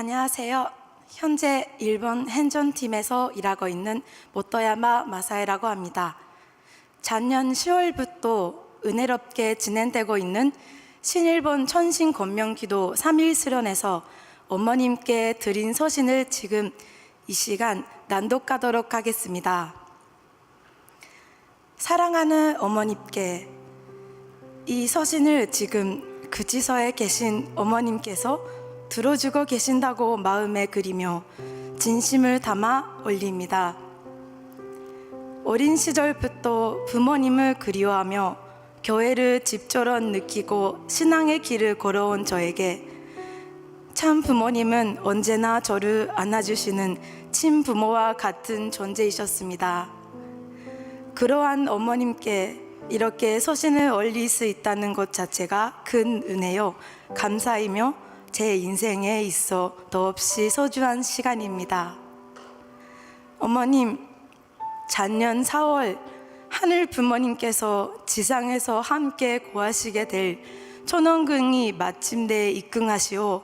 안녕하세요. 현재 일본 행정팀에서 일하고 있는 모토야마 마사에라고 합니다. 작년 10월부터 은혜롭게 진행되고 있는 신일본 천신건명기도 3일 수련에서 어머님께 드린 서신을 지금 이 시간 낭독하도록 하겠습니다. 사랑하는 어머님께, 이 서신을 지금 구치소에 계신 어머님께서 들어주고 계신다고 마음에 그리며 진심을 담아 올립니다. 어린 시절부터 부모님을 그리워하며 교회를 집처럼 느끼고 신앙의 길을 걸어온 저에게 참 부모님은 언제나 저를 안아주시는 친부모와 같은 존재이셨습니다. 그러한 어머님께 이렇게 서신을 올릴 수 있다는 것 자체가 큰 은혜요, 감사이며 제 인생에 있어 더없이 소중한 시간입니다. 어머님, 작년 4월 하늘 부모님께서 지상에서 함께 거하시게 될 천원궁이 마침내 입궁하시오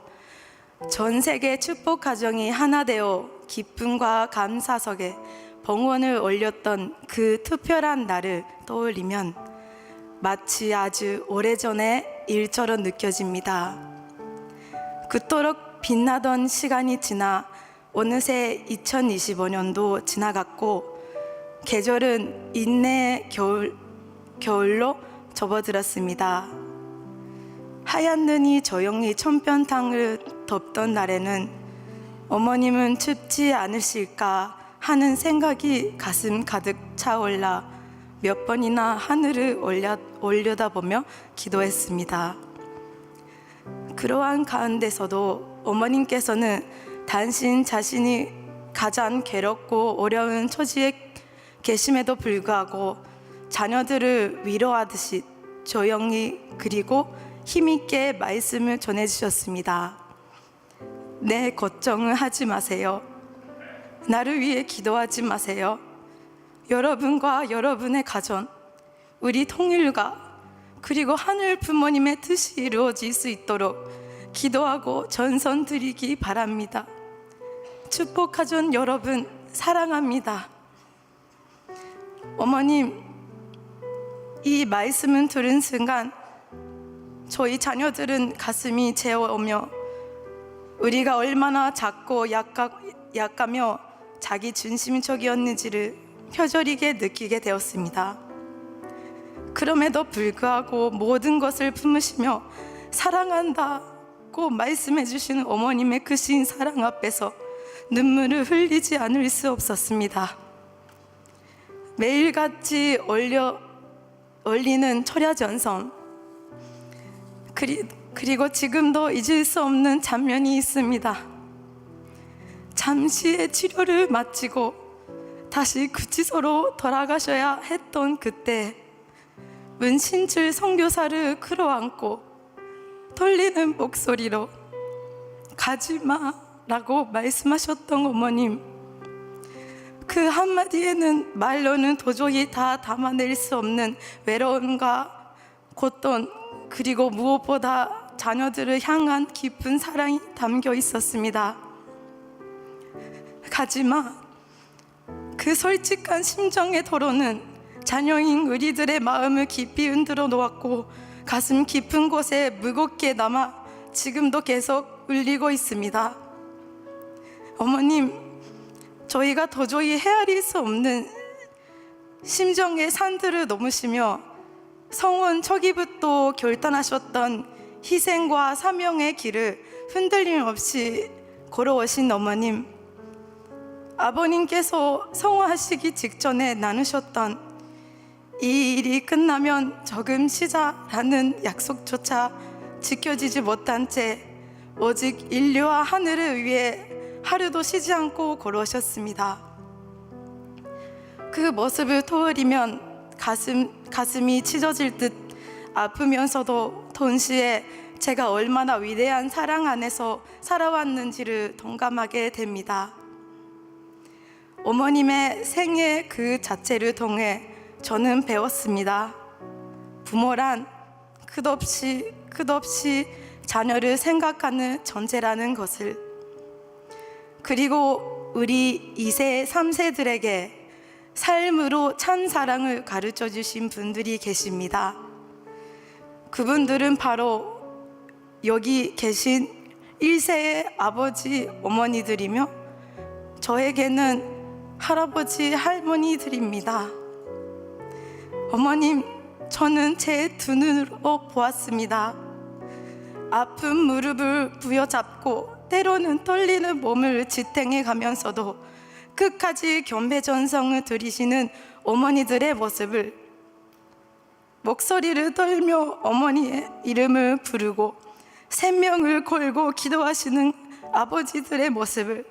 전 세계 축복 가정이 하나 되어 기쁨과 감사 속에 봉헌을 올렸던 그 특별한 날을 떠올리면 마치 아주 오래전의 일처럼 느껴집니다. 그토록 빛나던 시간이 지나 어느새 2025년도 지나갔고 계절은 인내의 겨울로 접어들었습니다. 하얀 눈이 조용히 천편탕을 덮던 날에는 어머님은 춥지 않으실까 하는 생각이 가슴 가득 차올라 몇 번이나 하늘을 올려다보며 기도했습니다. 그러한 가운데서도 어머님께서는 당신 자신이 가장 괴롭고 어려운 처지에 계심에도 불구하고 자녀들을 위로하듯이 조용히 그리고 힘있게 말씀을 전해주셨습니다. 내 걱정을 하지 마세요. 나를 위해 기도하지 마세요. 여러분과 여러분의 가정, 우리 통일과 그리고 하늘 부모님의 뜻이 이루어질 수 있도록 기도하고 전선 드리기 바랍니다. 축복 가정 여러분, 사랑합니다. 어머님, 이 말씀을 들은 순간 저희 자녀들은 가슴이 재어오며 우리가 얼마나 작고 약하며 자기 중심적이었는지를 표절이게 느끼게 되었습니다. 그럼에도 불구하고 모든 것을 품으시며 사랑한다고 말씀해 주시는 어머님의 크신 사랑 앞에서 눈물을 흘리지 않을 수 없었습니다. 매일같이 올리는 철야전선, 그리고 지금도 잊을 수 없는 장면이 있습니다. 잠시의 치료를 마치고 다시 구치소로 돌아가셔야 했던 그때 문신줄 선교사를 끌어안고 떨리는 목소리로 가지마 라고 말씀하셨던 어머님, 그 한마디에는 말로는 도저히 다 담아낼 수 없는 외로움과 고통, 그리고 무엇보다 자녀들을 향한 깊은 사랑이 담겨 있었습니다. 가지마, 그 솔직한 심정의 토로는 자녀인 우리들의 마음을 깊이 흔들어 놓았고 가슴 깊은 곳에 무겁게 남아 지금도 계속 울리고 있습니다. 어머님, 저희가 도저히 헤아릴 수 없는 심정의 산들을 넘으시며 성원 초기부터 결단하셨던 희생과 사명의 길을 흔들림 없이 걸어오신 어머님, 아버님께서 성화하시기 직전에 나누셨던 이 일이 끝나면 조금 쉬자라는 약속조차 지켜지지 못한 채 오직 인류와 하늘을 위해 하루도 쉬지 않고 걸어오셨습니다. 그 모습을 떠올리면 가슴이 찢어질 듯 아프면서도 동시에 제가 얼마나 위대한 사랑 안에서 살아왔는지를 동감하게 됩니다. 어머님의 생애 그 자체를 통해 저는 배웠습니다. 부모란 끝없이 자녀를 생각하는 존재라는 것을. 그리고 우리 2세, 3세들에게 삶으로 참 사랑을 가르쳐 주신 분들이 계십니다. 그분들은 바로 여기 계신 1세의 아버지, 어머니들이며 저에게는 할아버지, 할머니들입니다. 어머님, 저는 제 두 눈으로 보았습니다. 아픈 무릎을 부여잡고 때로는 떨리는 몸을 지탱해 가면서도 끝까지 겸배전성을 들이시는 어머니들의 모습을, 목소리를 떨며 어머니의 이름을 부르고 생명을 걸고 기도하시는 아버지들의 모습을,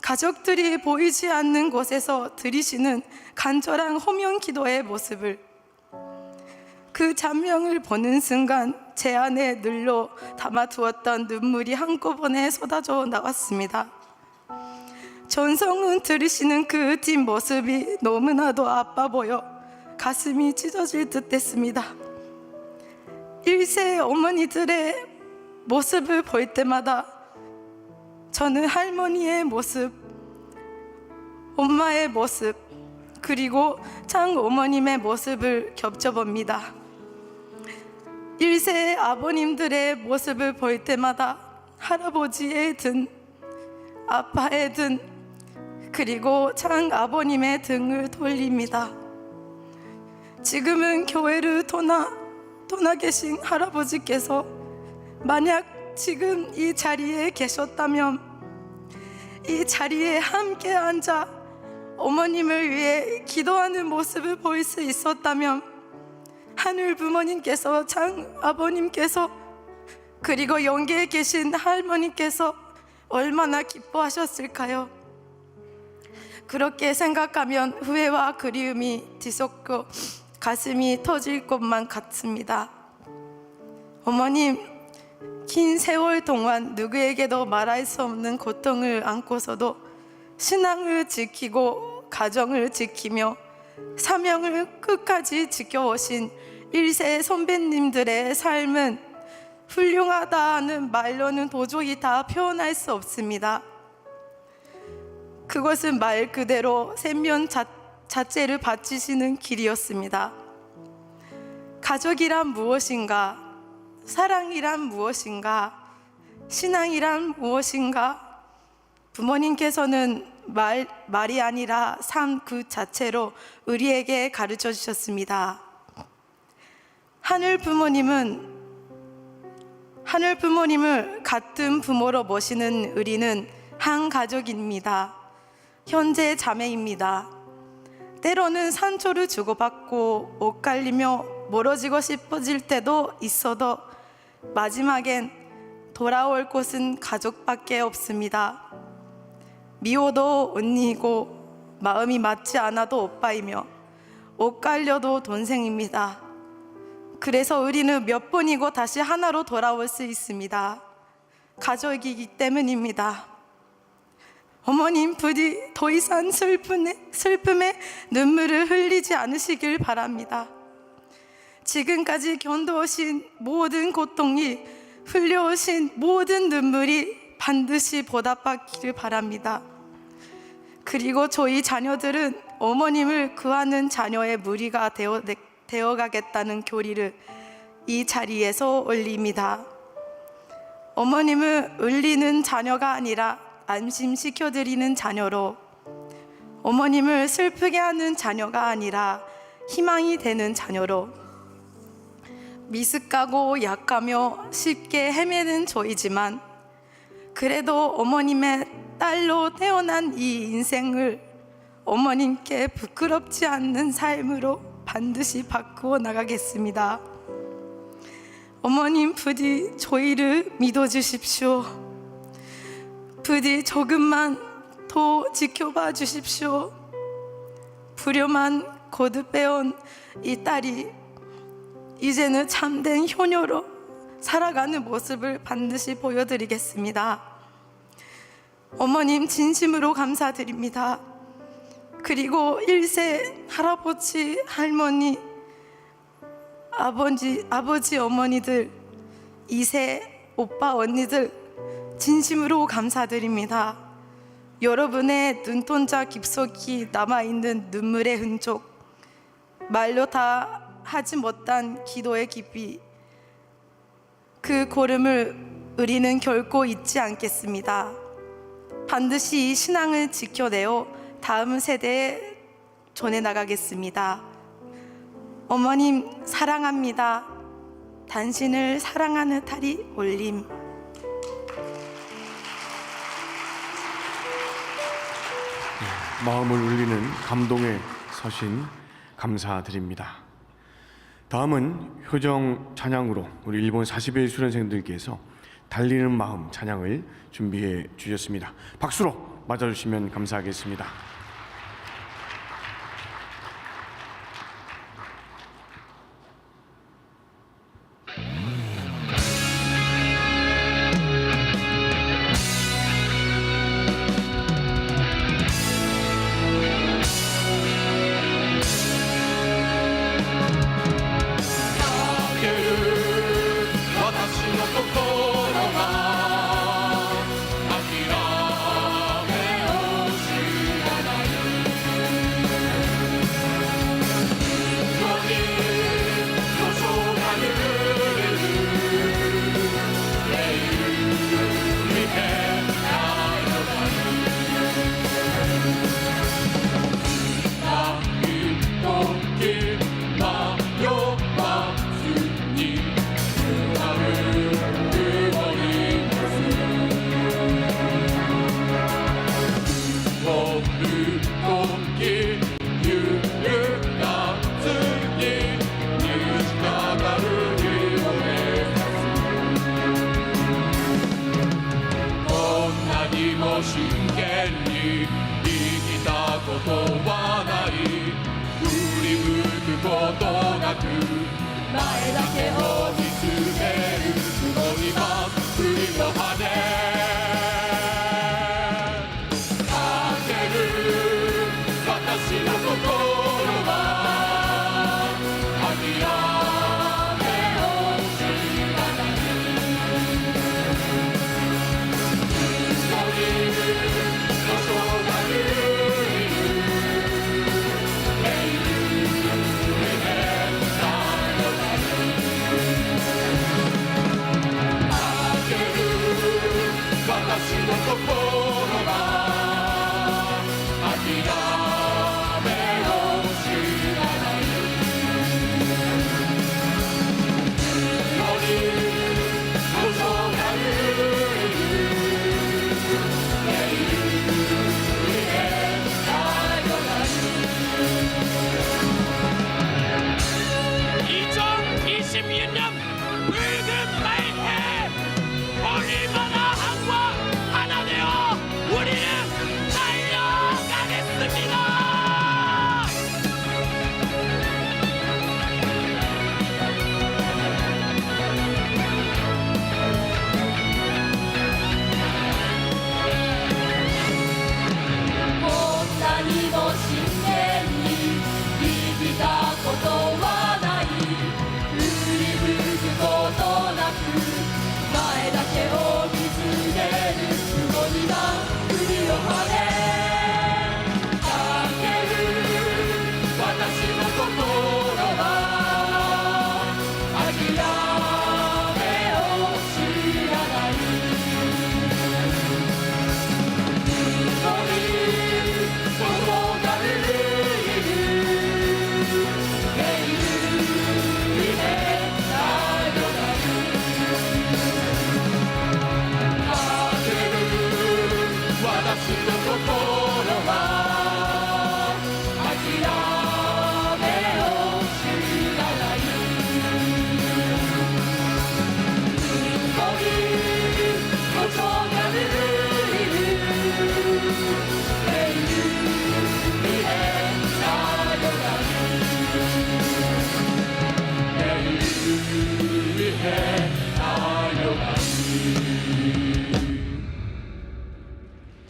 가족들이 보이지 않는 곳에서 드리시는 간절한 호명 기도의 모습을, 그 장면을 보는 순간 제 안에 늘로 담아두었던 눈물이 한꺼번에 쏟아져 나왔습니다. 전성은 들으시는 그 뒷모습이 너무나도 아파 보여 가슴이 찢어질 듯 했습니다. 1세 어머니들의 모습을 볼 때마다 저는 할머니의 모습, 엄마의 모습, 그리고 장어머님의 모습을 겹쳐봅니다. 1세 아버님들의 모습을 볼 때마다 할아버지의 등, 아빠의 등, 그리고 장아버님의 등을 돌립니다. 지금은 교회를 떠나 계신 할아버지께서 만약 지금 이 자리에 계셨다면, 이 자리에 함께 앉아 어머님을 위해 기도하는 모습을 볼 수 있었다면, 하늘 부모님께서, 장아버님께서, 그리고 영계에 계신 할머니께서 얼마나 기뻐하셨을까요? 그렇게 생각하면 후회와 그리움이 뒤섞여 가슴이 터질 것만 같습니다. 어머님, 긴 세월 동안 누구에게도 말할 수 없는 고통을 안고서도 신앙을 지키고 가정을 지키며 사명을 끝까지 지켜오신 1세 선배님들의 삶은 훌륭하다는 말로는 도저히 다 표현할 수 없습니다. 그것은 말 그대로 생명 자체를 바치시는 길이었습니다. 가족이란 무엇인가? 사랑이란 무엇인가? 신앙이란 무엇인가? 부모님께서는 말이 아니라 삶 그 자체로 우리에게 가르쳐 주셨습니다. 하늘 부모님을 같은 부모로 모시는 우리는 한 가족입니다. 현재 자매입니다. 때로는 상처를 주고받고 엇갈리며 멀어지고 싶어질 때도 있어도 마지막엔 돌아올 곳은 가족밖에 없습니다. 미워도 언니이고 마음이 맞지 않아도 오빠이며 엇갈려도 동생입니다. 그래서 우리는 몇 번이고 다시 하나로 돌아올 수 있습니다. 가족이기 때문입니다. 어머님 부디 더 이상 슬픔에 눈물을 흘리지 않으시길 바랍니다. 지금까지 견뎌오신 모든 고통이, 흘려오신 모든 눈물이 반드시 보답받기를 바랍니다. 그리고 저희 자녀들은 어머님을 구하는 자녀의 무리가 되어가겠다는 교리를 이 자리에서 올립니다. 어머님을 울리는 자녀가 아니라 안심시켜드리는 자녀로, 어머님을 슬프게 하는 자녀가 아니라 희망이 되는 자녀로, 미숙하고 약하며 쉽게 헤매는 저이지만 그래도 어머님의 딸로 태어난 이 인생을 어머님께 부끄럽지 않는 삶으로 반드시 바꾸어 나가겠습니다. 어머님 부디 저희를 믿어주십시오. 부디 조금만 더 지켜봐 주십시오. 불효만 거듭해온 이 딸이 이제는 참된 효녀로 살아가는 모습을 반드시 보여드리겠습니다. 어머님 진심으로 감사드립니다. 그리고 1세 할아버지, 할머니, 아버지, 어머니들, 2세 오빠, 언니들 진심으로 감사드립니다. 여러분의 눈동자 깊숙이 남아있는 눈물의 흔적, 말로 다 하지 못한 기도의 깊이, 그 고름을 우리는 결코 잊지 않겠습니다. 반드시 이 신앙을 지켜내어 다음 세대에 전해나가겠습니다. 어머님 사랑합니다. 당신을 사랑하는 탈이 올림. 마음을 울리는 감동의 서신 감사드립니다. 다음은 효정 찬양으로 우리 일본 40의 수련생들께서 달리는 마음 찬양을 준비해 주셨습니다. 박수로 맞아주시면 감사하겠습니다.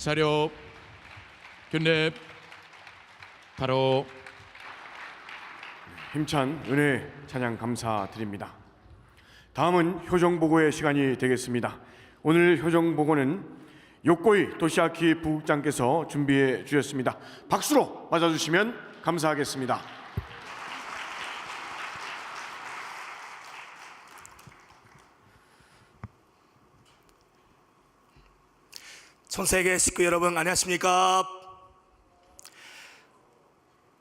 자료 교랩 바로 힘찬 은혜 찬양 감사드립니다. 다음은 효정보고의 시간이 되겠습니다. 오늘 효정보고는 요코이 토시아키 부국장께서 준비해 주셨습니다. 박수로 맞아주시면 감사하겠습니다. 전 세계 식구 여러분 안녕하십니까?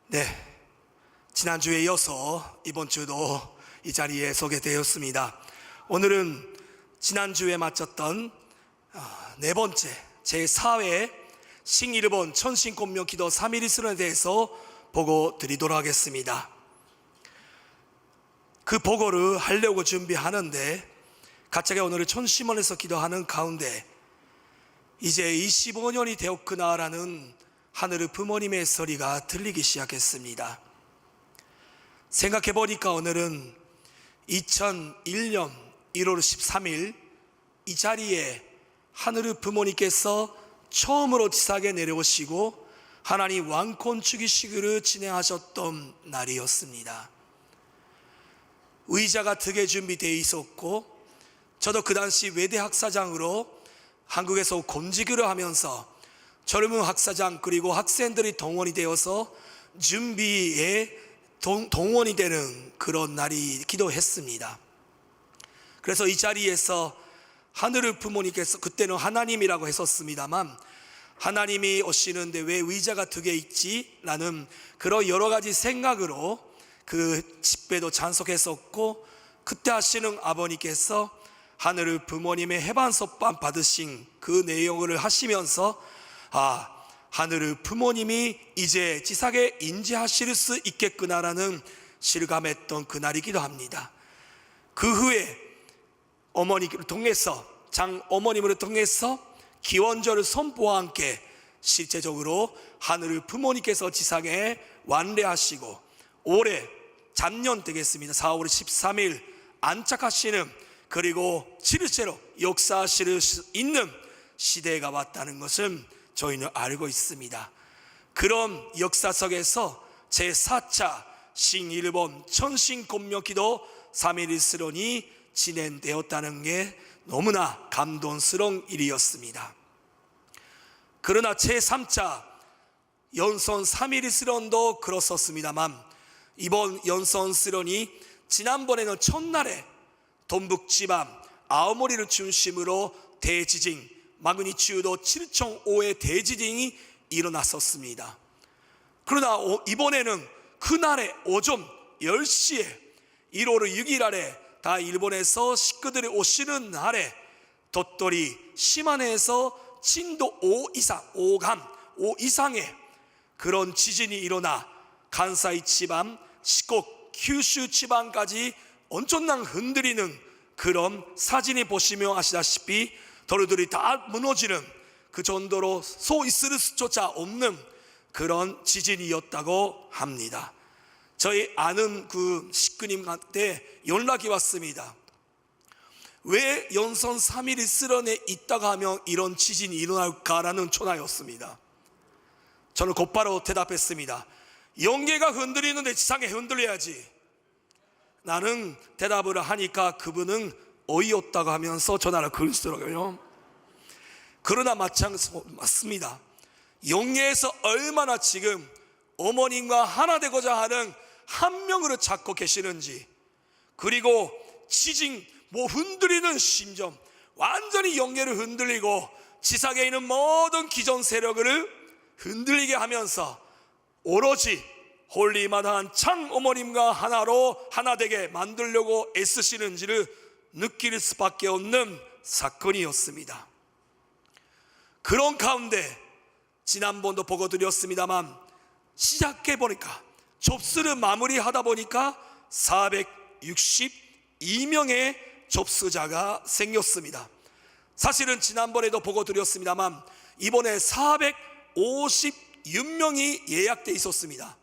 네, 지난주에 이어서 이번 주도 이 자리에 서게 되었습니다. 오늘은 지난주에 마쳤던 네 번째 제4회 싱일본 천신곤명 기도 3.1 수련에 대해서 보고 드리도록 하겠습니다. 그 보고를 하려고 준비하는데 갑자기 오늘은 천심원에서 기도하는 가운데 이제 25년이 되었구나라는 하늘의 부모님의 소리가 들리기 시작했습니다. 생각해보니까 오늘은 2001년 1월 13일 이 자리에 하늘의 부모님께서 처음으로 지상에 내려오시고 하나님 왕콘축의식을 진행하셨던 날이었습니다. 의자가 등에 준비되어 있었고 저도 그 당시 외대 학사장으로 한국에서 곤지기를 하면서 젊은 학사장 그리고 학생들이 동원이 되어서 준비에 동원이 되는 그런 날이 기도했습니다. 그래서 이 자리에서 하늘의 부모님께서 그때는 하나님이라고 했었습니다만 하나님이 오시는데 왜 의자가 두 개 있지? 라는 그런 여러 가지 생각으로 그 집회도 참석했었고 그때 하시는 아버님께서 하늘의 부모님의 해반솥밥 받으신 그 내용을 하시면서 하늘의 부모님이 이제 지상에 인지하실 수 있겠구나라는 실감했던 그날이기도 합니다. 그 후에 어머니를 통해서 장어머님을 통해서 기원절을 선포와 함께 실제적으로 하늘의 부모님께서 지상에 완례하시고 올해 작년 되겠습니다. 4월 13일 안착하시는 그리고 실제로 역사하실 수 있는 시대가 왔다는 것은 저희는 알고 있습니다. 그런 역사 속에서 제4차 싱일본 천신곤명기도 3.1 수련이 진행되었다는 게 너무나 감동스러운 일이었습니다. 그러나 제3차 연선 3.1 수련도 그렇었습니다만 이번 연선 수련이 지난번에는 첫날에 동북지방 아오모리를 중심으로 대지진 마그니튜드 7.5의 대지진이 일어났었습니다. 그러나 이번에는 그날의 오전 10시에 1월 6일 아래 다 일본에서 식구들이 오시는 날에 도토리 시마네에서 진도 5 이상 5 이상의 그런 지진이 일어나 간사이 지방, 시곡, 규슈 지방까지 엄청난 흔들리는 그런 사진이 보시면 아시다시피 도로들이 다 무너지는 그 정도로 서 있을 수조차 없는 그런 지진이었다고 합니다. 저희 아는 그 식구님한테 연락이 왔습니다. 왜 연선 3.1 수련에 있다가 하면 이런 지진이 일어날까라는 전화였습니다. 저는 곧바로 대답했습니다. 영계가 흔들리는데 지상에 흔들려야지. 나는 대답을 하니까 그분은 어이없다고 하면서 전화를 걸으시더라고요. 그러나 맞습니다. 영예에서 얼마나 지금 어머님과 하나 되고자 하는 한 명으로 찾고 계시는지 그리고 지진 흔들리는 심정 완전히 영예를 흔들리고 지상에 있는 모든 기존 세력을 흔들리게 하면서 오로지 홀리마다한 참 어머님과 하나 되게 만들려고 애쓰시는지를 느낄 수밖에 없는 사건이었습니다. 그런 가운데 지난번도 보고 드렸습니다만 시작해보니까 접수를 마무리하다 보니까 462명의 접수자가 생겼습니다. 사실은 지난번에도 보고 드렸습니다만 이번에 456명이 예약돼 있었습니다.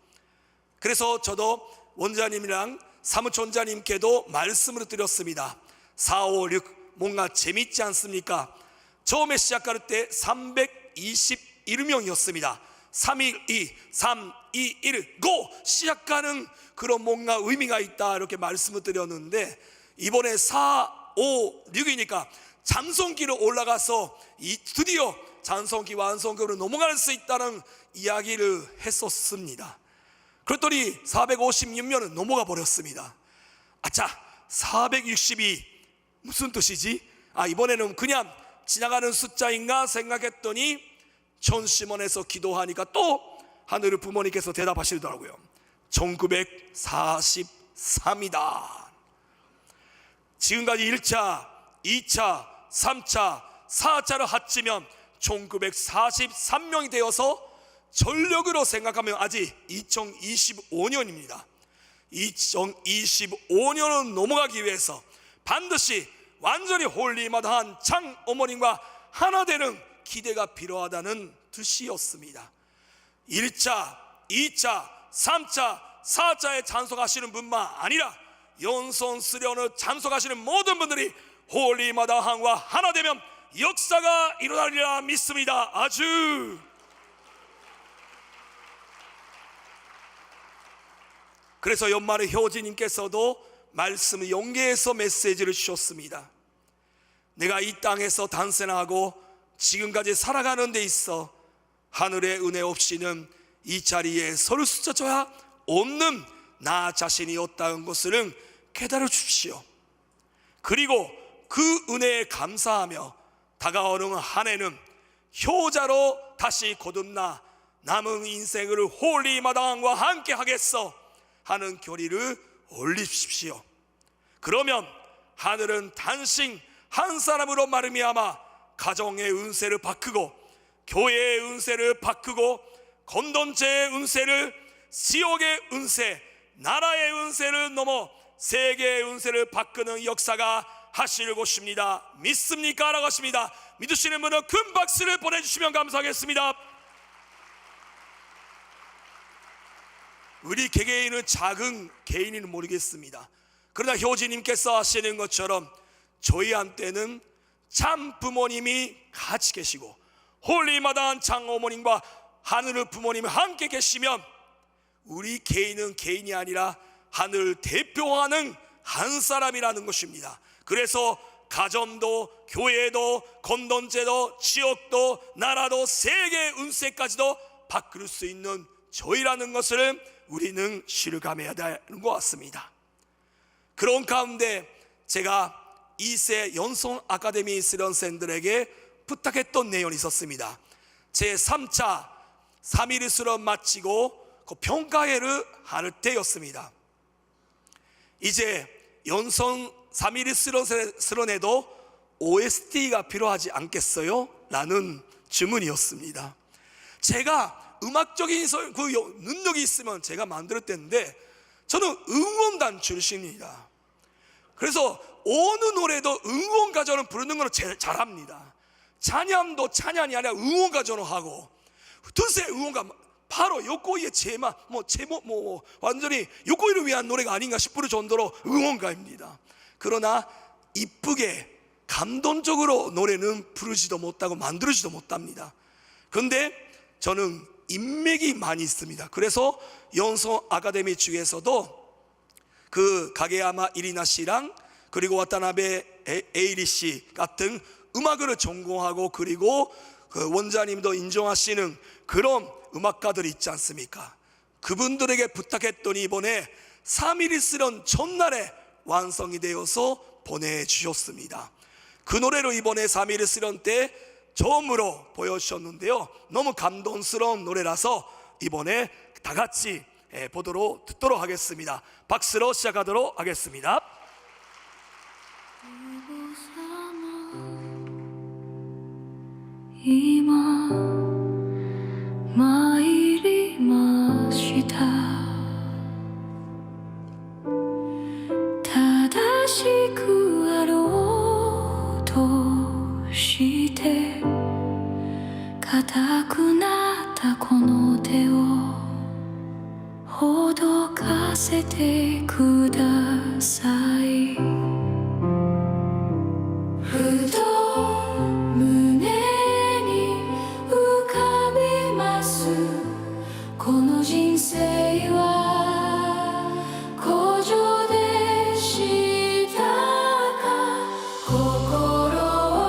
그래서 저도 원장님이랑 사무총장님께도 말씀을 드렸습니다. 4, 5, 6 뭔가 재밌지 않습니까? 처음에 시작할 때 321명이었습니다. 312, 321, 고! 시작하는 그런 뭔가 의미가 있다 이렇게 말씀을 드렸는데 이번에 4, 5, 6이니까 찬송기로 올라가서 드디어 찬송기 완성곡으로 넘어갈 수 있다는 이야기를 했었습니다. 그랬더니 456년은 넘어가 버렸습니다. 아차, 462 무슨 뜻이지? 이번에는 그냥 지나가는 숫자인가 생각했더니 천심원에서 기도하니까 또 하늘 부모님께서 대답하시더라고요. 1943이다. 지금까지 1차, 2차, 3차, 4차를 합치면 1943명이 되어서 전력으로 생각하면 아직 2025년입니다. 2025년은 넘어가기 위해서 반드시 완전히 홀리마다한 장 어머님과 하나 되는 기대가 필요하다는 뜻이었습니다. 1차, 2차, 3차, 4차에 참석하시는 분만 아니라 연손 수련을 참석하시는 모든 분들이 홀리마다한과 하나 되면 역사가 일어나리라 믿습니다. 아주 그래서 연말에 효진님께서도 말씀을 연계해서 메시지를 주셨습니다. 내가 이 땅에서 단생하고 지금까지 살아가는 데 있어 하늘의 은혜 없이는 이 자리에 서를 수쳐져야 없는 나 자신이었다는 것을 깨달아 주십시오. 그리고 그 은혜에 감사하며 다가오는 한 해는 효자로 다시 거듭나 남은 인생을 홀리마다한과 함께 하겠어 하는 결의를 올리십시오. 그러면 하늘은 단신 한 사람으로 말미암아 가정의 운세를 바꾸고 교회의 운세를 바꾸고 건던제의 운세를 지역의 운세, 나라의 운세를 넘어 세계의 운세를 바꾸는 역사가 하실 것입니다. 믿습니까? 라고 하십니다. 믿으시는 분은 큰 박수를 보내주시면 감사하겠습니다. 우리 개개인은 작은 개인이는 모르겠습니다. 그러나 효지님께서 하시는 것처럼 저희한테는 참 부모님이 같이 계시고 홀리마다한 장어머님과 하늘의 부모님이 함께 계시면 우리 개인은 개인이 아니라 하늘 대표하는 한 사람이라는 것입니다. 그래서 가정도 교회도 건던제도 지역도 나라도 세계 운세까지도 바꿀 수 있는 저희라는 것을 우리는 실감해야 되는 것 같습니다. 그런 가운데 제가 2세 연손 아카데미 수련생들에게 부탁했던 내용이 있었습니다. 제 3차 3일 수련 마치고 그 평가회를 할 때였습니다. 이제 연손 3일 수련에도 OST가 필요하지 않겠어요? 라는 질문이었습니다. 제가 음악적인 그 능력이 있으면 제가 만들었댔는데 저는 응원단 출신입니다. 그래서 어느 노래도 응원 가전을 부르는 걸 잘합니다. 찬양도 찬양이 아니라 응원 가전을 하고 둘째 응원가 바로 요코이의 제목 완전히 요코이를 위한 노래가 아닌가 싶을 정도로 응원가입니다. 그러나 이쁘게 감동적으로 노래는 부르지도 못하고 만들지도 못합니다. 그런데 저는 인맥이 많이 있습니다. 그래서 연손 아카데미 중에서도 그 가게야마 이리나 씨랑 그리고 와타나베 에이리 씨 같은 음악을 전공하고 그리고 그 원자님도 인정하시는 그런 음악가들이 있지 않습니까? 그분들에게 부탁했더니 이번에 3일 수련 전날에 완성이 되어서 보내주셨습니다. 그 노래로 이번에 3일 수련 때 처음으로 보여주셨는데요, 너무 감동스러운 노래라서 이번에 다 같이 듣도록 하겠습니다. 박수로 시작하도록 하겠습니다.今参りました正しくあろうとして固くなったこの手をほどかせてくださいふと胸に浮かびますこの人生は古城でしたか心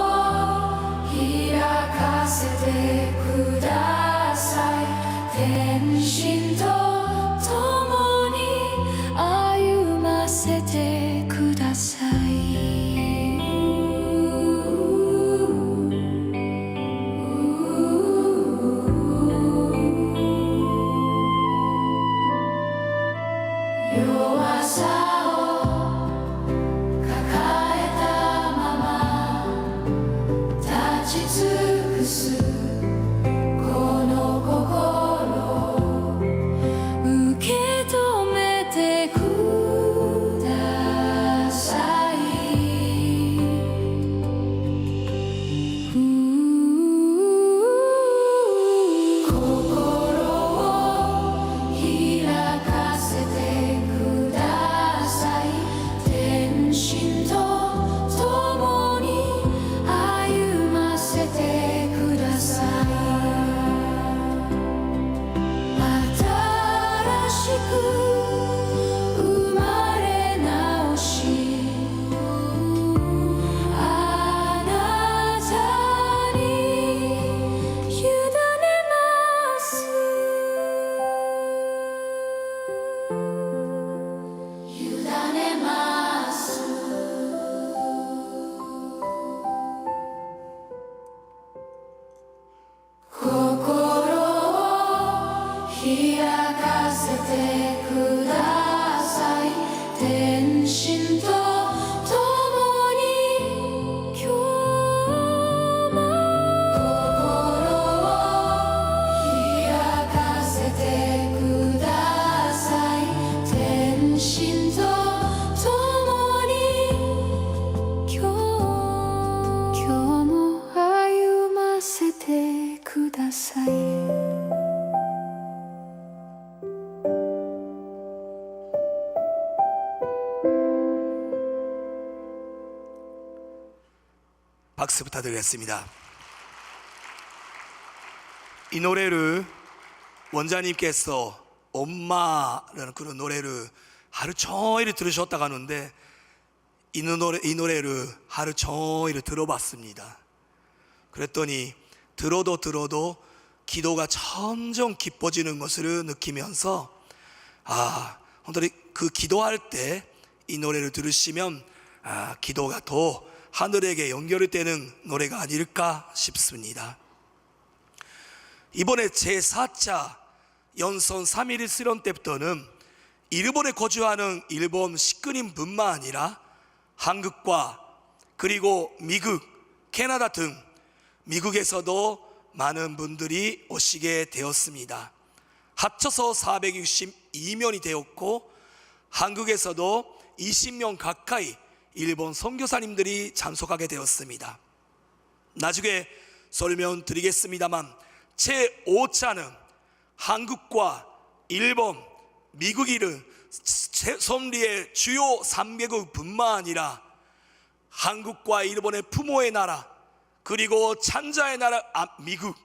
박수 부탁드리겠습니다. 이 노래를 원자님께서 엄마라는 그런 노래를 하루 종일 들으셨다고 하는데 이 노래를 하루 종일 들어봤습니다. 그랬더니 들어도 기도가 점점 깊어지는 것을 느끼면서 오늘 그 기도할 때 이 노래를 들으시면 기도가 더 하늘에게 연결이 되는 노래가 아닐까 싶습니다. 이번에 제4차 연선 3.11 실현 때부터는 일본에 거주하는 일본 식구인뿐만 아니라 한국과 그리고 미국, 캐나다 등 미국에서도 많은 분들이 오시게 되었습니다. 합쳐서 462명이 되었고 한국에서도 20명 가까이 일본 선교사님들이 참석하게 되었습니다. 나중에 설명드리겠습니다만 제5차는 한국과 일본, 미국이를 섭리의 주요 3개국뿐만 아니라 한국과 일본의 부모의 나라, 그리고 찬자의 나라 미국,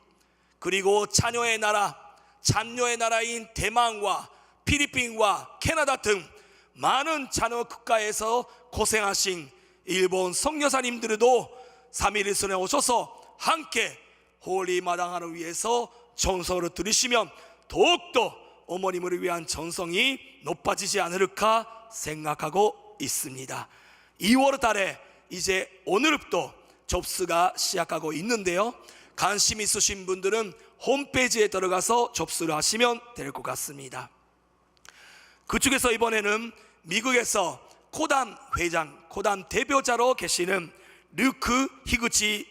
그리고 자녀의 나라, 잔녀의 나라인 대만과 필리핀과 캐나다 등 많은 자녀 국가에서 고생하신 일본 선교사님들도 3.11 실현에 오셔서 함께 홀리 마당하를 위해서 전성을 들으시면 더욱더 어머님을 위한 전성이 높아지지 않을까 생각하고 있습니다. 2월 달에 이제 오늘부터 접수가 시작하고 있는데요, 관심 있으신 분들은 홈페이지에 들어가서 접수를 하시면 될 것 같습니다. 그중에서 이번에는 미국에서 코담 회장, 코담 대표자로 계시는 르크 히구치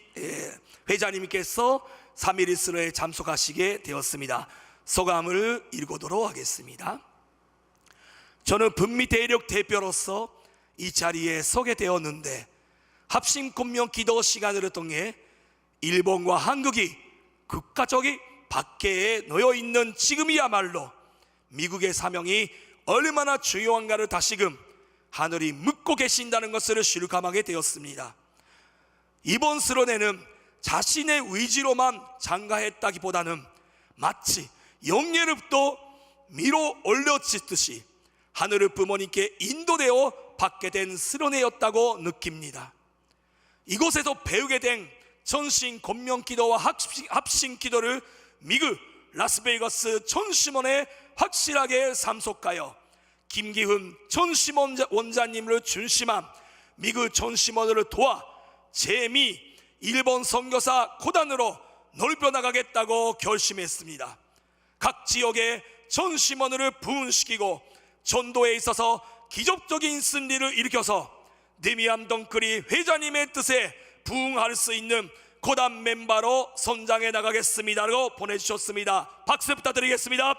회장님께서 3.11 실현에 참석하시게 되었습니다. 소감을 읽도록 하겠습니다. 저는 북미 대륙 대표로서 이 자리에 서게 되었는데 합심 공명 기도 시간을 통해 일본과 한국이 국가적인 박해에 놓여 있는 지금이야말로 미국의 사명이 얼마나 중요한가를 다시금 하늘이 묻고 계신다는 것을 실감하게 되었습니다. 이번 실현에는 자신의 의지로만 참가했다기보다는 마치 영예롭도 밀어 올려지듯이 하늘의 부모님께 인도되어 받게 된 실현회였다고 느낍니다. 이곳에서 배우게 된 전신 권명 기도와 합심 기도를 미국 라스베이거스 전심원에 확실하게 참석하여 김기훈 전심원 원장님을 중심한 미국 전심원을 도와 재미 일본 선교사 고단으로 넓혀 나가겠다고 결심했습니다. 각 지역의 전심원을 부흥시키고 전도에 있어서 기적적인 승리를 일으켜서 느미암 덩크리 회장님의 뜻에 부응할 수 있는 고단 멤버로 선장해 나가겠습니다라고 보내주셨습니다. 박수 부탁드리겠습니다.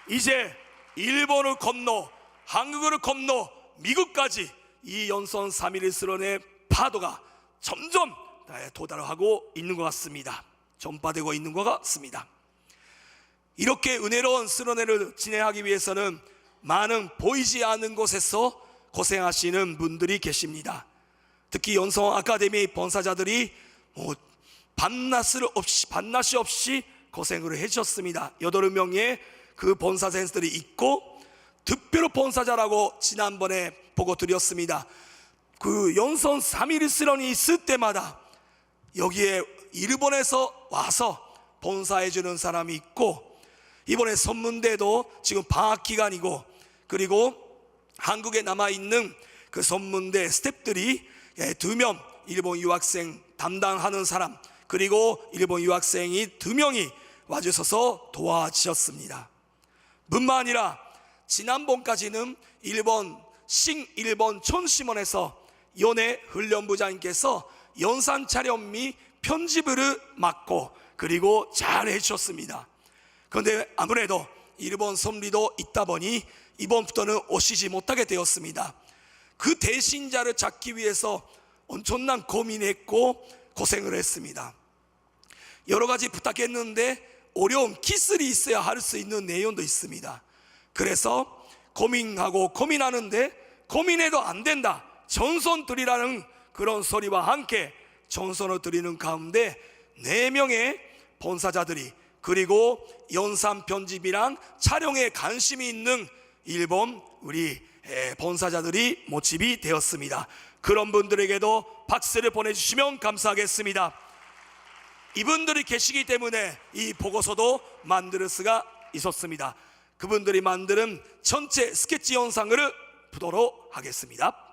이제 일본을 건너 한국을 건너 미국까지 이 연선 3.11 실현의 파도가 점점 도달하고 있는 것 같습니다. 전파되고 있는 것 같습니다. 이렇게 은혜로운 실현회를 진행하기 위해서는 많은 보이지 않는 곳에서 고생하시는 분들이 계십니다. 특히 연성 아카데미 본사자들이 반나시 없이 고생을 해주셨습니다. 8명의 그 본사생들이 있고 특별 본사자라고 지난번에 보고 드렸습니다. 그 연선 3.11 실현이 있을 때마다 여기에 일본에서 와서 본사해 주는 사람이 있고, 이번에 선문대도 지금 방학 기간이고, 그리고 한국에 남아있는 그 선문대 스태프들이 2명 일본 유학생 담당하는 사람, 그리고 일본 유학생이 2명이 와주셔서 도와주셨습니다. 뿐만 아니라 지난번까지는 일본 촌심원에서 연애 훈련부장님께서 연산 촬영 및 편집을 맡고 그리고 잘 해주셨습니다. 그런데 아무래도 일본 섭리도 있다 보니 이번부터는 오시지 못하게 되었습니다. 그 대신자를 찾기 위해서 엄청난 고민했고 고생을 했습니다. 여러 가지 부탁했는데 어려운 기술이 있어야 할 수 있는 내용도 있습니다. 그래서 고민하고 고민하는데 고민해도 안 된다, 전선 드리라는 그런 소리와 함께 정선을 드리는 가운데 4명의 본사자들이, 그리고 연산 편집이랑 촬영에 관심이 있는 일본 우리 본사자들이 모집이 되었습니다. 그런 분들에게도 박수를 보내주시면 감사하겠습니다. 이분들이 계시기 때문에 이 보고서도 만들 수가 있었습니다. 그분들이 만드는 전체 스케치 영상을 보도록 하겠습니다.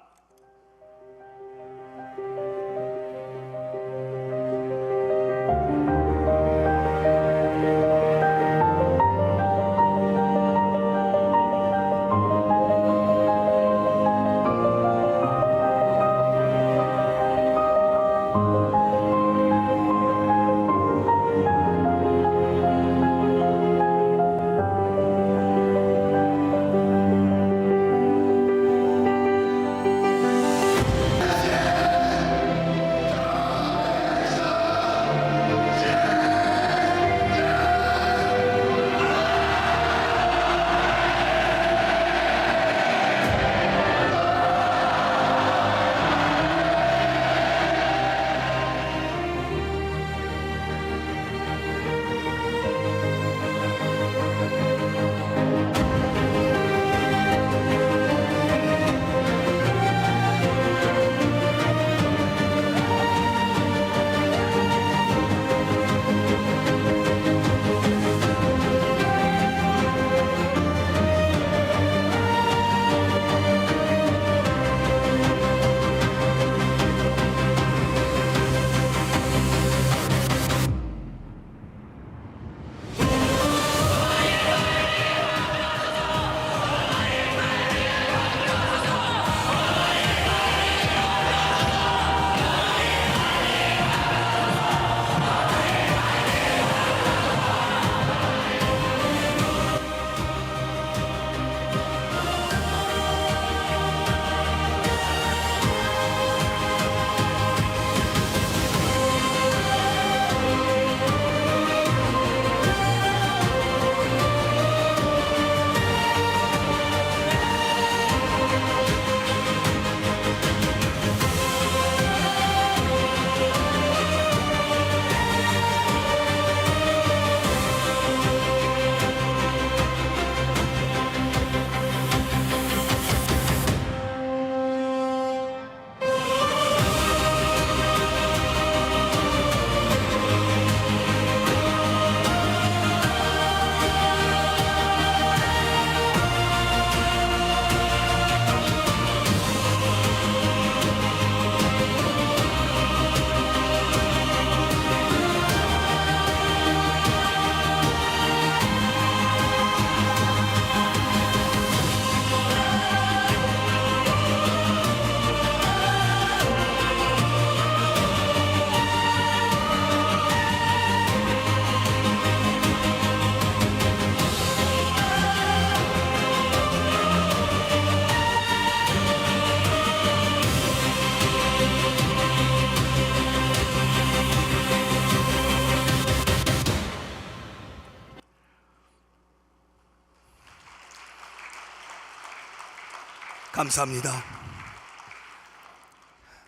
감사합니다.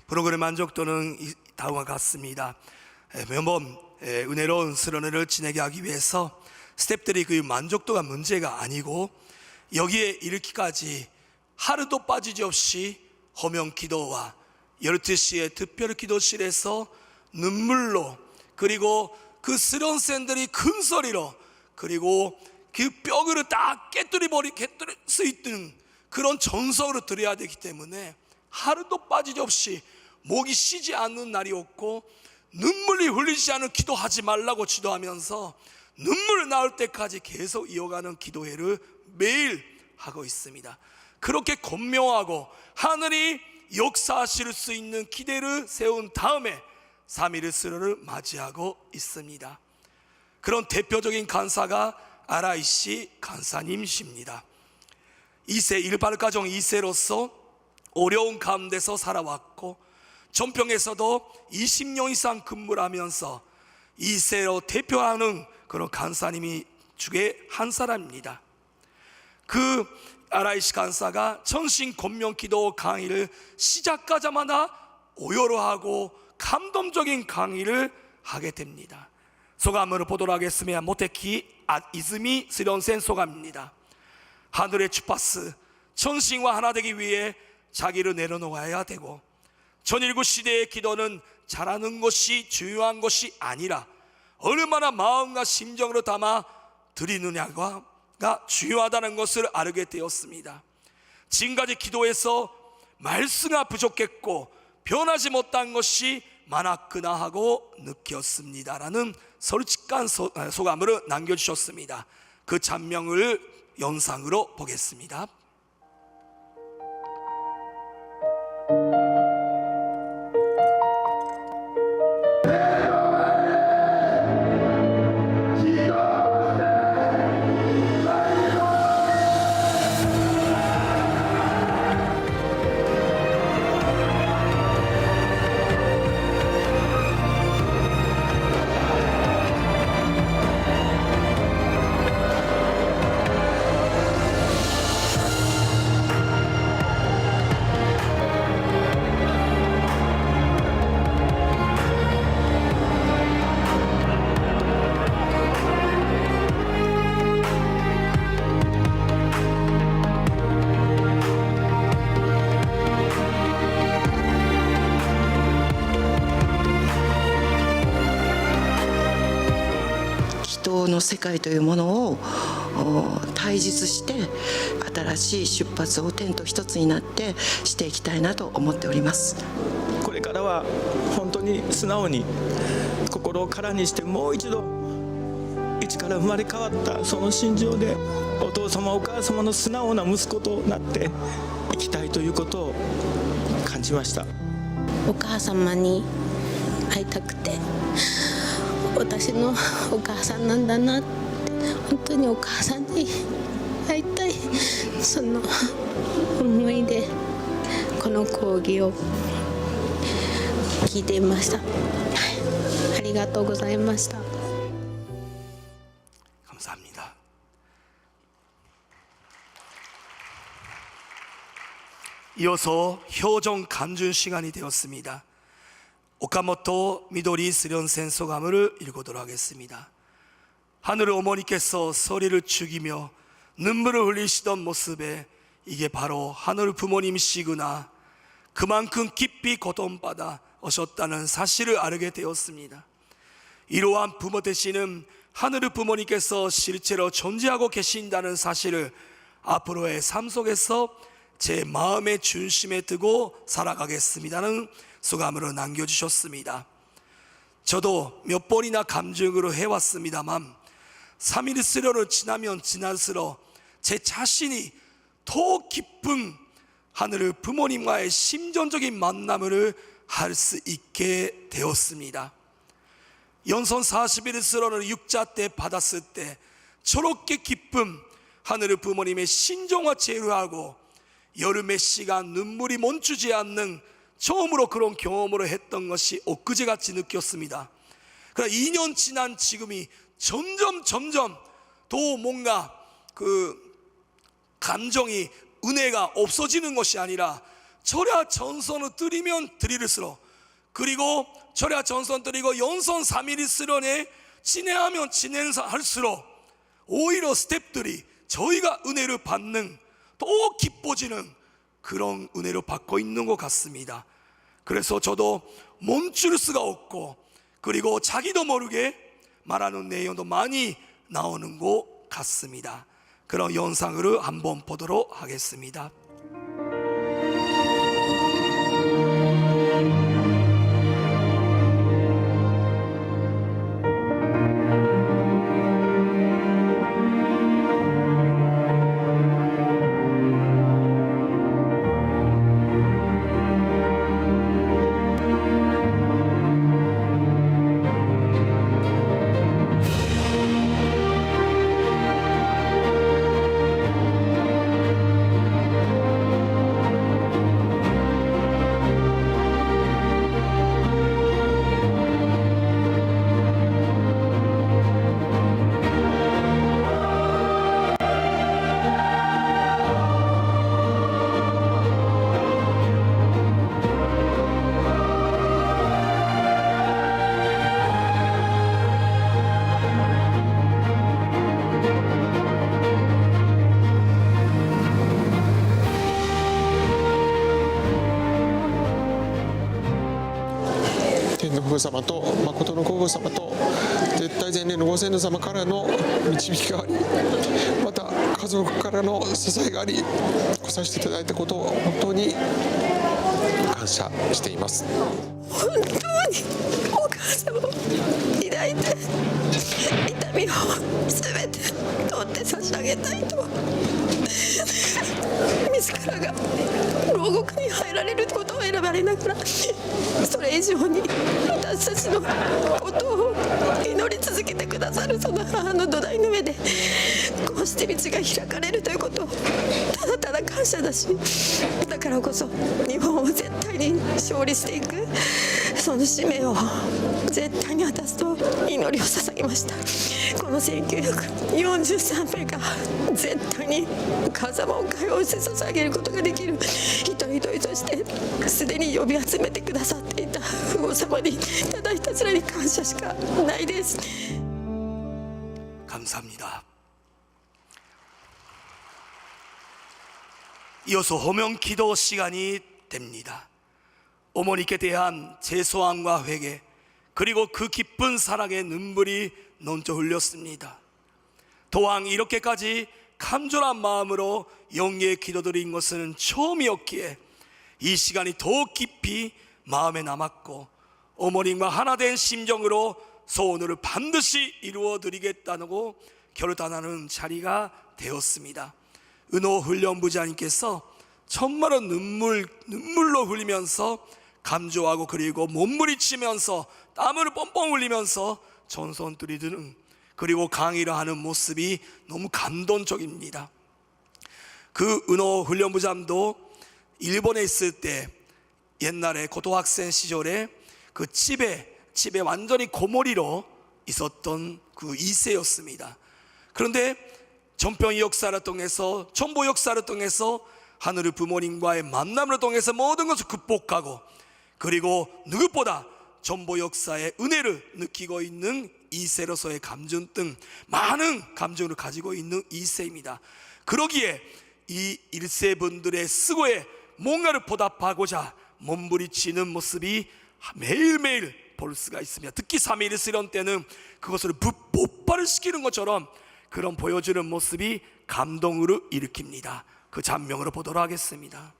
프로그램 만족도는 다음과 같습니다. 매번 은혜로운 수련회를 지내게 하기 위해서 스태프들이 그 만족도가 문제가 아니고 여기에 이르기까지 하루도 빠지지 없이 허명 기도와 12시에 특별 기도실에서 눈물로, 그리고 그 수련생들이 큰 소리로, 그리고 그 뼈를 다 깨뜨릴 수 있는 그런 전성으로 드려야 되기 때문에 하루도 빠지지 없이 목이 쉬지 않는 날이 없고, 눈물이 흘리지 않은 기도하지 말라고 지도하면서 눈물 나올 때까지 계속 이어가는 기도회를 매일 하고 있습니다. 그렇게 권명하고 하늘이 역사하실 수 있는 기대를 세운 다음에 3.1 수련을 맞이하고 있습니다. 그런 대표적인 간사가 아라이시 간사님이십니다. 2세 일발 가정 2세로서 어려운 가운데서 살아왔고, 전평에서도 20년 이상 근무를 하면서 2세로 대표하는 그런 간사님이 중에 한 사람입니다. 그 아라이시 간사가 전신 권명기도 강의를 시작하자마자 오열하고 감동적인 강의를 하게 됩니다. 소감을 보도록 하겠습니다. 모테키 이즈미 스련센 소감입니다. 하늘의 주파수, 천신과 하나 되기 위해 자기를 내려놓아야 되고, 전일구 시대의 기도는 잘하는 것이 중요한 것이 아니라 얼마나 마음과 심정으로 담아 드리느냐가 중요하다는 것을 알게 되었습니다. 지금까지 기도에서 말씀가 부족했고 변하지 못한 것이 많았구나 하고 느꼈습니다 라는 솔직한 소감을 남겨주셨습니다. 그 찬명을 영상으로 보겠습니다.人の世界というものを対実して新しい出発を天と一つになってしていきたいなと思っております。これからは本当に素直に心を空にしてもう一度一から生まれ変わったその心情でお父様お母様の素直な息子となっていきたいということを感じました。お母様に会いたくて、私のお母さんなんだなって、本当にお母さんに会いたい、その思いでこの講義を聞いていました。ありがとうございました。 감사합니다. 이어서 효정 간준 시간이 되었습니다. 오카모토 미도리 스련센 소감을 읽도록 하겠습니다. 하늘의 어머니께서 소리를 죽이며 눈물을 흘리시던 모습에 이게 바로 하늘 부모님이시구나, 그만큼 깊이 고통받아 오셨다는 사실을 알게 되었습니다. 이러한 부모 되시는 하늘의 부모님께서 실제로 존재하고 계신다는 사실을 앞으로의 삶 속에서 제 마음의 중심에 두고 살아가겠습니다는 소감으로 남겨주셨습니다. 저도 몇 번이나 감정으로 해왔습니다만 3일 수련을 지나면 지날수록 제 자신이 더 깊은 하늘의 부모님과의 심정적인 만남을 할 수 있게 되었습니다. 연선 41일 수련을 6자 때 받았을 때 저렇게 깊은 하늘의 부모님의 신정과 제루하고 여름의 시간 눈물이 멈추지 않는 처음으로 그런 경험을 했던 것이 엊그제같이 느꼈습니다. 그러나 2년 지난 지금이 점점 더 뭔가 그 감정이 은혜가 없어지는 것이 아니라 절야 전선을 드리면 드릴수록, 그리고 절야 전선 드리고 연선 3.1 수련에 진행하면 진행할수록 오히려 스텝들이 저희가 은혜를 받는, 더 깊어지는 그런 은혜를 받고 있는 것 같습니다. 그래서 저도 멈출 수가 없고, 그리고 자기도 모르게 말하는 내용도 많이 나오는 것 같습니다. 그런 영상을 한번 보도록 하겠습니다. 父様と誠の皇后様と絶対前例のご先祖様からの導きがあり、また家族からの支えがあり来させていただいたことを本当に感謝しています。本当にお母様を抱いて痛みを全て取って差し上げたいと、自らが牢獄に入られることを選ばれながら、それ以上に私たちのことを祈り続けてくださるその母の土台の上でこうして道が開かれるということをただただ感謝だし、だからこそ日本を絶対に勝利していくその使命を絶対に果たすと祈りを捧げました。この1943名が絶対にお母様を解放して捧げることができる一人一人としてすでに呼び集めてくださっていた父母様にただひたすらに感謝しかないです。 감사합니다. 이어서 호명 기도 시간이 됩니다. 어머니께 대한 제소함과 회개, 그리고 그 기쁜 사랑의 눈물이 넘쳐 흘렸습니다. 도왕 이렇게까지 간절한 마음으로 영예의 기도드린 것은 처음이었기에 이 시간이 더욱 깊이 마음에 남았고, 어머님과 하나 된 심정으로 소원을 반드시 이루어드리겠다고 결단하는 자리가 되었습니다. 은호 훈련부장님께서 정말로 눈물로 흘리면서 감조하고, 그리고 몸부리치면서 땀을 뻥뻥 흘리면서 전선 들이드는, 그리고 강의를 하는 모습이 너무 감동적입니다. 그 은호 훈련부장도 일본에 있을 때 옛날에 고등학생 시절에 그 집에 완전히 고모리로 있었던 그 2세였습니다. 그런데 전평의 역사를 통해서, 정보 역사를 통해서 하늘의 부모님과의 만남을 통해서 모든 것을 극복하고, 그리고 누구보다 전보 역사의 은혜를 느끼고 있는 2세로서의 감정 등 많은 감정을 가지고 있는 2세입니다. 그러기에 이 1세 분들의 수고에 뭔가를 보답하고자 몸부리치는 모습이 매일매일 볼 수가 있습니다. 특히 3.1 때는 그것을 폭발을 시키는 것처럼 그런 보여주는 모습이 감동으로 일으킵니다. 그 장면으로 보도록 하겠습니다.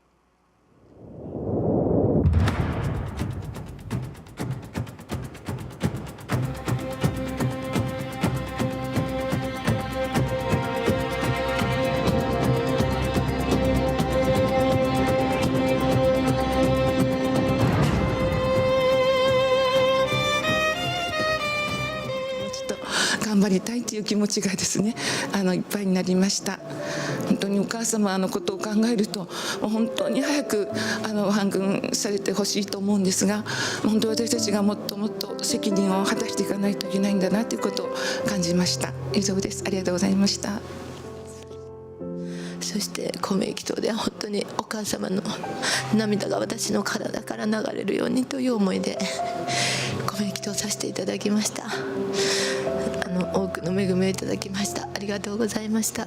ちょっと頑張りたいという気持ちがですね、いっぱいになりました。本当にお母様のことを考えると、本当に早く反軍されてほしいと思うんですが、本当私たちがもっともっと責任を果たしていかないといけないんだなということを感じました。以上です。ありがとうございました。そして公明祈祷では本当にお母様の涙が私の体から流れるようにという思いで公明祈祷させていただきました。多くの恵みをいただきました。ありがとうございました。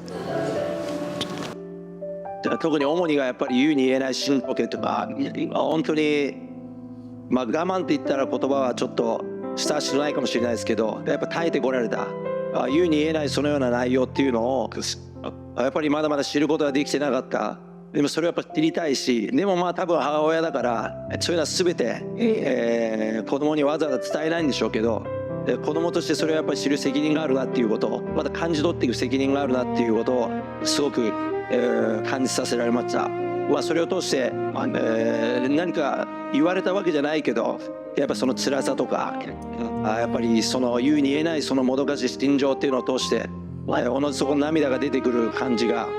特に主にがやっぱり言うに言えない心境とか、本当に我慢って言ったら言葉はちょっと親しくないかもしれないですけど、やっぱ耐えてこられた言うに言えないそのような内容っていうのをやっぱりまだまだ知ることができてなかった。でもそれはやっぱ知りたいし、でもまあ多分母親だからそういうのは全て、子供にわざわざ伝えないんでしょうけど、子供としてそれはやっぱり知る責任があるなっていうことを、また感じ取っていく責任があるなっていうことをすごく、感じさせられました。それを通して、何か言われたわけじゃないけど、やっぱその辛さとか、やっぱりその言うに言えないそのもどかしい心情っていうのを通して、おのずそこの涙が出てくる感じが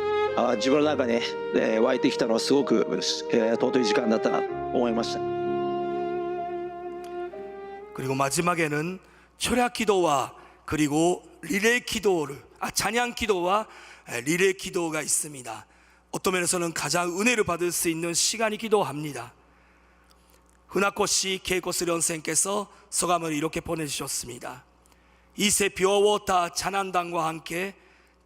自分の中に、湧いてきたのはすごく、尊い時間だったなと思いました。 그리고 마지막에는 철학 기도와 그리고 리레이 기도를 찬양 기도와 리레이 기도가 있습니다. 어떤 면에서는 가장 은혜를 받을 수 있는 시간이기도 합니다. 흔하코시 케이코스련생께서 소감을 이렇게 보내주셨습니다. 이세 뷰어워터 찬양단과 함께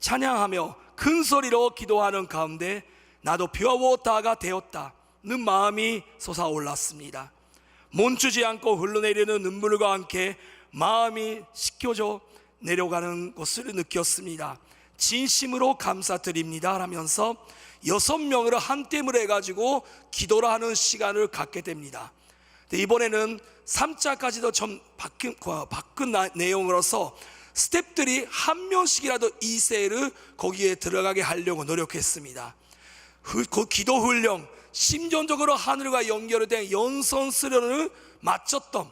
찬양하며 큰 소리로 기도하는 가운데 나도 뷰어워터가 되었다는 마음이 솟아올랐습니다. 멈추지 않고 흘러내리는 눈물과 함께 마음이 씻겨져 내려가는 것을 느꼈습니다. 진심으로 감사드립니다 하면서 6명을 한뼘을 해가지고 기도를 하는 시간을 갖게 됩니다. 이번에는 3차까지도 좀 바꾼 내용으로서 스태프들이 한 명씩이라도 2세를 거기에 들어가게 하려고 노력했습니다. 그 기도 훈련, 심전적으로 하늘과 연결된 연선 수련을 마쳤던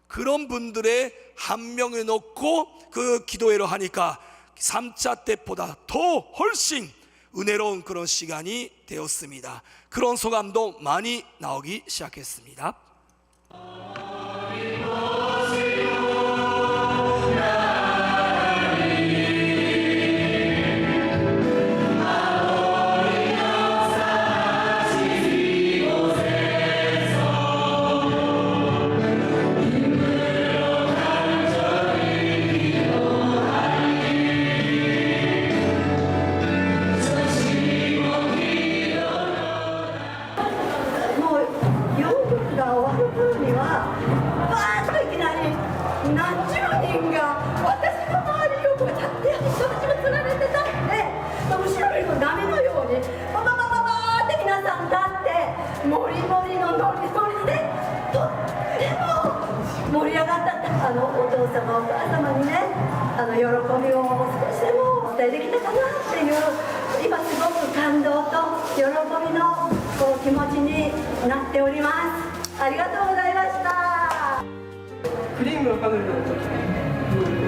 그런 분들의 한 명을 놓고 그 기도회로 하니까 3차 때보다 더 훨씬 은혜로운 그런 시간이 되었습니다. 그런 소감도 많이 나오기 시작했습니다.クリームのパネルの時に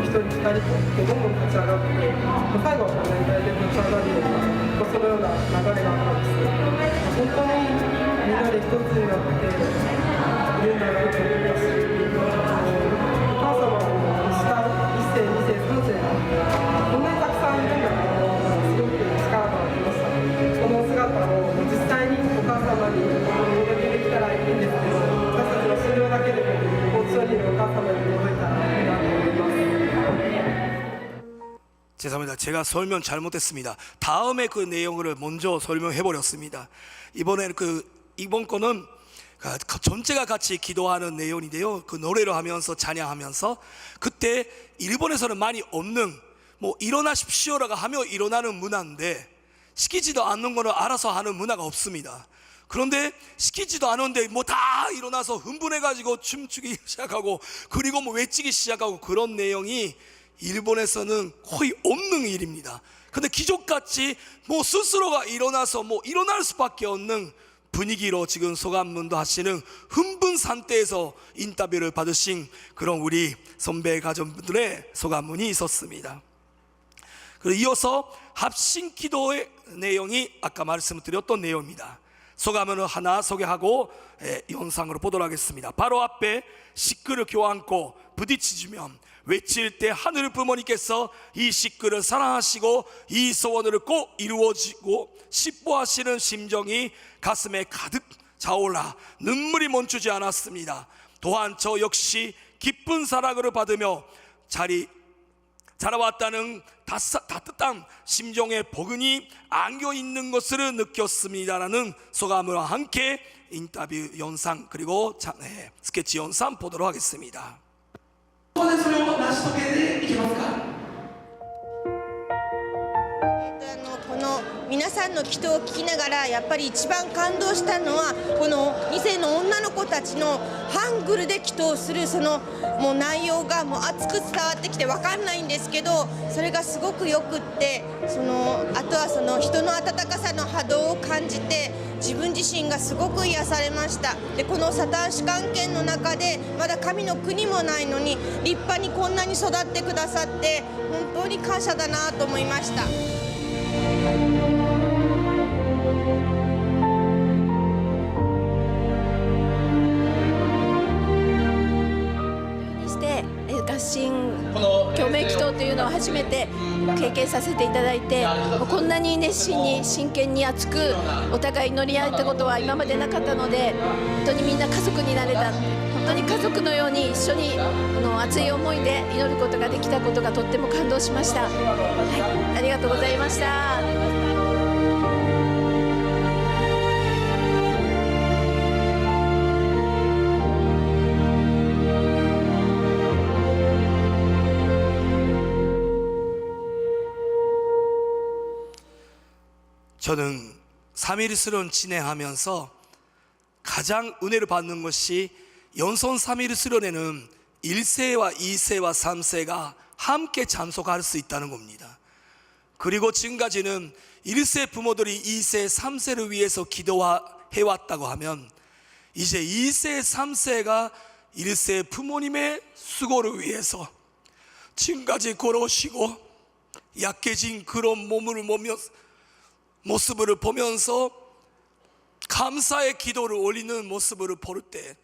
1人2人とどんどん立ち上がって最後は全体で立ち上がるようなそのような流れがあったんです。本当にみんなで一つになっているんだなと思いますし、お母様の下1世2世3世こんなにたくさんいるんだなとすごく力がありました。この姿を実際にお母様にお届けできたらいいんですけど、私たちの資料だけでも죄송합니다. 제가 설명 잘못했습니다. 다음에 그 내용을 먼저 설명해 버렸습니다. 이번 거는 전체가 같이 기도하는 내용인데요. 그 노래를 하면서 찬양하면서 그때 일본에서는 많이 없는 일어나십시오라고 하며 일어나는 문화인데 시키지도 않는 거는 알아서 하는 문화가 없습니다. 그런데 시키지도 않은데 다 일어나서 흥분해가지고 춤추기 시작하고 그리고 외치기 시작하고 그런 내용이 일본에서는 거의 없는 일입니다. 근데 기적같이 스스로가 일어나서 일어날 수밖에 없는 분위기로 지금 소감문도 하시는 흥분 상태에서 인터뷰를 받으신 그런 우리 선배 가족분들의 소감문이 있었습니다. 그리고 이어서 합심 기도의 내용이 아까 말씀드렸던 내용입니다. 소감문을 하나 소개하고 영상으로 보도록 하겠습니다. 바로 앞에 식구를 껴안고 부딪히면 외칠 때 하늘 부모님께서 이 식구를 사랑하시고 이 소원을 꼭 이루어지고 싶어하시는 심정이 가슴에 가득 차올라 눈물이 멈추지 않았습니다. 또한 저 역시 기쁜 사랑을 받으며 자라왔다는 따뜻한 심정의 복은이 안겨있는 것을 느꼈습니다라는 소감을 함께 인터뷰 영상 그리고 스케치 영상 보도록 하겠습니다. ここでそれを成し遂げていけますか。この皆さんの祈祷を聞きながらやっぱり一番感動したのはこの2世の女の子たちのハングルで祈祷するその内容が熱く伝わってきて分かんないんですけどそれがすごくよくってあとはその人の温かさの波動を感じて自分自身がすごく癒されました。でこのサタン主観圏の中でまだ神の国もないのに立派にこんなに育ってくださって本当に感謝だなと思いました。合心共鳴祈祷というのを初めて経験させていただいてこんなに熱心に真剣に熱くお互い祈り合えたことは今までなかったので本当にみんな家族になれた本当に家族のように一緒に熱い思いで祈ることができたことがとっても感動しました。はい、ありがとうございました。 저는 3.1수련 진행하면서 가장 은혜를 받는 것이 연손 3.1수련에는 1세와 2세와 3세가 함께 참석할 수 있다는 겁니다. 그리고 지금까지는 1세 부모들이 2세, 3세를 위해서 기도해왔다고 하면 이제 2세, 3세가 1세 부모님의 수고를 위해서 지금까지 걸어오시고 약해진 그런 모습을 보면서 감사의 기도를 올리는 모습을 볼 때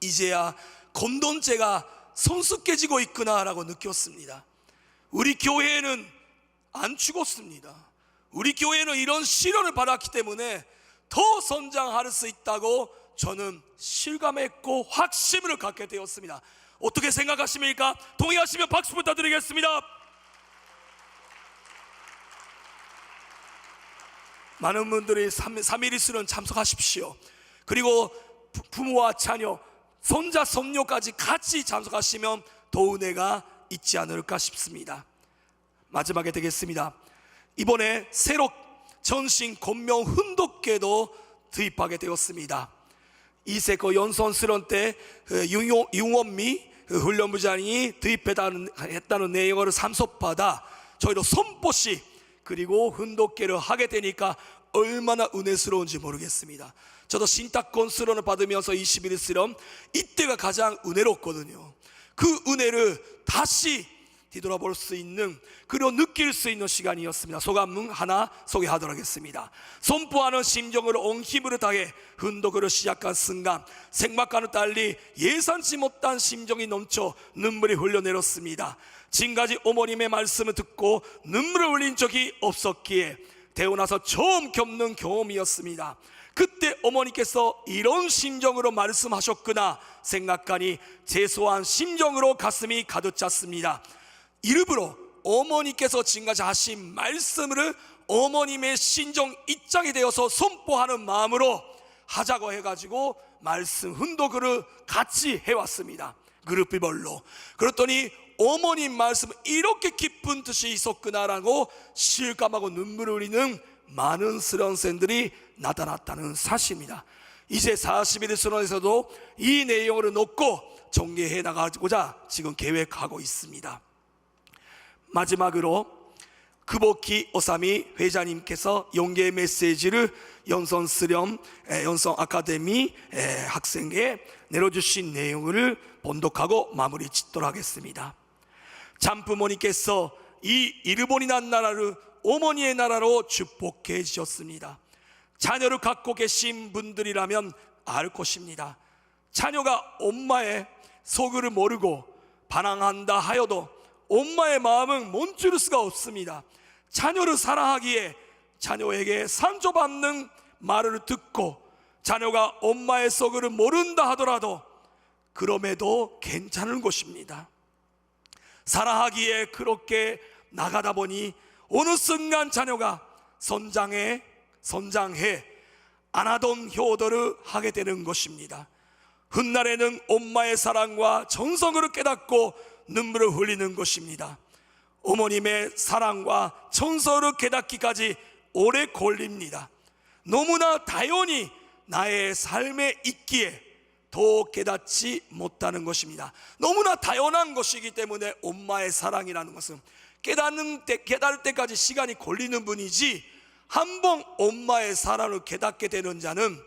이제야 공동체가 성숙해지고 있구나라고 느꼈습니다. 우리 교회는 안 죽었습니다. 우리 교회는 이런 시련을 받았기 때문에 더 성장할 수 있다고 저는 실감했고 확신을 갖게 되었습니다. 어떻게 생각하십니까? 동의하시면 박수 부탁드리겠습니다. 많은 분들이 3.1수련 참석하십시오. 그리고 부모와 자녀, 손자, 손녀까지 같이 참석하시면 더 은혜가 있지 않을까 싶습니다. 마지막에 되겠습니다. 이번에 새로 전신 권명 훈독계도 도입하게 되었습니다. 이세코 연손수련 때 윤원미 훈련부장이 도입했다는 내용을 참석받아 저희도 선포시 그리고 훈독계를 하게 되니까 얼마나 은혜스러운지 모르겠습니다. 저도 신탁권 수련을 받으면서 21수련 이때가 가장 은혜롭거든요. 그 은혜를 다시 뒤돌아볼 수 있는 그리고 느낄 수 있는 시간이었습니다. 소감문 하나 소개하도록 하겠습니다. 선포하는 심정으로 온 힘을 다해 훈독을 시작한 순간 생각과는 달리 예상치 못한 심정이 넘쳐 눈물이 흘러내렸습니다. 지금까지 어머님의 말씀을 듣고 눈물을 흘린 적이 없었기에 태어나서 처음 겪는 경험이었습니다. 그때 어머니께서 이런 심정으로 말씀하셨구나 생각하니 재소한 심정으로 가슴이 가득 찼습니다. 일부러 어머니께서 지금까지 하신 말씀을 어머님의 신정 입장이 되어서 선포하는 마음으로 하자고 해가지고 말씀 훈독을 같이 해왔습니다. 그룹별로. 그랬더니 어머님 말씀 이렇게 깊은 뜻이 있었구나라고 실감하고 눈물을 흘리는 많은 수련생들이 나타났다는 사실입니다. 이제 41수련에서도 이 내용을 놓고 전개해 나가고자 지금 계획하고 있습니다. 마지막으로 크보키 오사미 회장님께서 용기의 메시지를 연손수련 연손 아카데미 학생에 내려주신 내용을 번독하고 마무리 짓도록 하겠습니다. 참부모님께서 이 일본이란 나라를 어머니의 나라로 축복해 주셨습니다. 자녀를 갖고 계신 분들이라면 알 것입니다. 자녀가 엄마의 속을 모르고 반항한다 하여도 엄마의 마음은 멈출 수가 없습니다. 자녀를 사랑하기에 자녀에게 상처받는 말을 듣고 자녀가 엄마의 속을 모른다 하더라도 그럼에도 괜찮은 것입니다. 사랑하기에 그렇게 나가다 보니 어느 순간 자녀가 성장해 안 하던 효도를 하게 되는 것입니다. 훗날에는 엄마의 사랑과 정성을 깨닫고 눈물을 흘리는 것입니다. 어머님의 사랑과 정성을 깨닫기까지 오래 걸립니다. 너무나 당연히 나의 삶에 있기에 더 깨닫지 못하는 것입니다. 너무나 당연한 것이기 때문에 엄마의 사랑이라는 것은 깨달을 때까지 시간이 걸리는 분이지 한번 엄마의 사랑을 깨닫게 되는 자는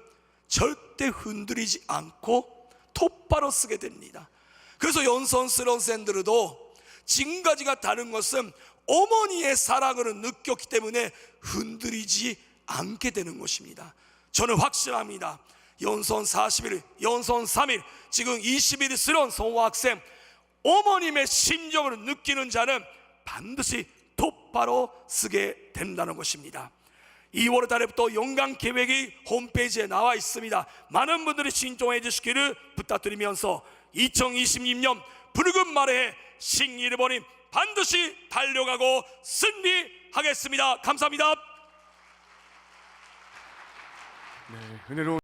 절대 흔들리지 않고 똑바로 쓰게 됩니다. 그래서 연손수련생들도 지금까지가 다른 것은 어머니의 사랑을 느꼈기 때문에 흔들리지 않게 되는 것입니다. 저는 확실합니다. 연손 40일, 연손 3일, 지금 21일 수련 성화학생 어머님의 심정을 느끼는 자는 반드시 똑바로 쓰게 된다는 것입니다. 2월 달에부터 연간 계획이 홈페이지에 나와 있습니다. 많은 분들이 신청해 주시기를 부탁드리면서 2026년 붉은 말에 신일본인 반드시 달려가고 승리하겠습니다. 감사합니다. 은혜로운